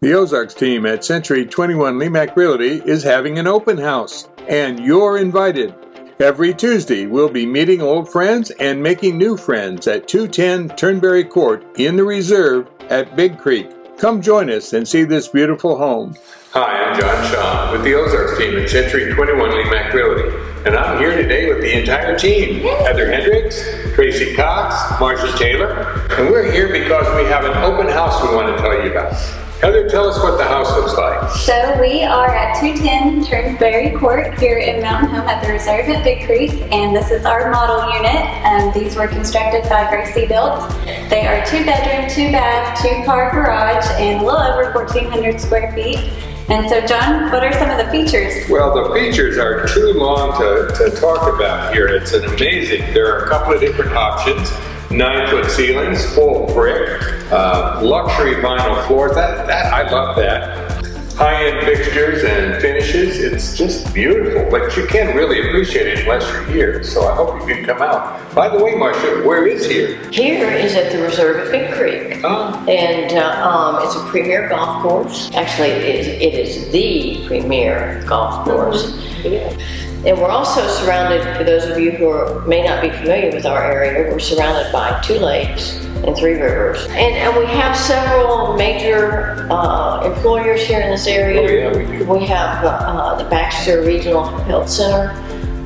The Ozarks team at Century 21 Lemac Realty is having an open house, and you're invited. Every Tuesday, we'll be meeting old friends and making new friends at 210 Turnberry Court in the Reserve at Big Creek. Come join us and see this beautiful home. Hi, I'm John Shaw with the Ozarks team at Century 21 Lemac Realty, and I'm here today with the entire team. Heather Hendricks, Tracy Cox, Marcia Taylor, and we're here because we have an open house we want to tell you about. Heather, tell us what the house looks like. So we are at 210 Turnberry Court here in Mountain Home at the Reserve at Big Creek, and this is our model unit. These were constructed by Gracie Built. They are 2-bedroom, 2-bath, 2-car garage, and a little over 1,400 square feet. And so, John, what are some of the features? Well, the features are too long to talk about here. It's an amazing. There are a couple of different options. 9-foot ceilings, full brick, luxury vinyl floors. That I love that. High-end fixtures and finishes. It's just beautiful, but you can't really appreciate it unless you're here. So I hope you can come out. By the way, Marcia, where is here? Here is at the Reserve at Big Creek. Oh. And it's a premier golf course. Actually, it is the premier golf course. Yeah. And we're also surrounded, for those of you who may not be familiar with our area, we're surrounded by 2 lakes and 3 rivers. And we have several major employers here in this area. Oh, yeah, we do. We have the Baxter Regional Health Center.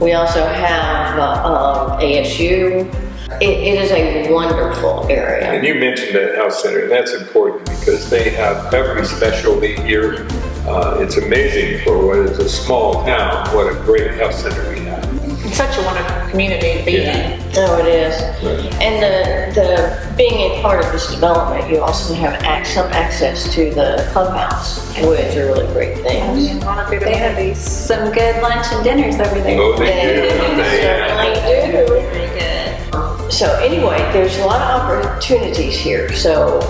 We also have ASU. It is a wonderful area. And you mentioned the health center, and that's important because they have every specialty here. It's amazing for what is a small town, what a great health center we have. It's such a wonderful community to be in. Oh, it is. Right. And the being a part of this development, you also have some access to the clubhouse, which are really great things. They have some good lunch and dinners over there. Oh, they do. Certainly do. Very good. So anyway, there's a lot of opportunities here. So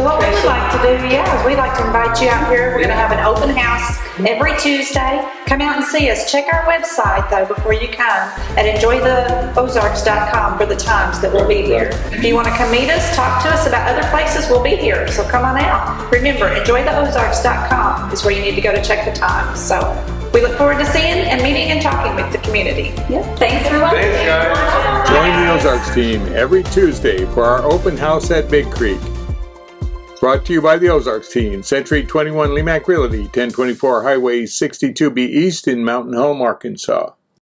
what we would like to do, is we'd like to invite you out here. We're going to have an open house every Tuesday. Come out and see us. Check our website, though, before you come at enjoytheozarks.com for the times that we'll be here. If you want to come meet us, talk to us about other places, we'll be here. So come on out. Remember, enjoytheozarks.com is where you need to go to check the times. So we look forward to seeing and meeting and talking with the community. Yep. Thanks for watching. Thanks, guys. Join the Ozarks team every Tuesday for our open house at Big Creek. Brought to you by the Ozarks team, Century 21 Lemac Realty, 1024 Highway 62B East in Mountain Home, Arkansas.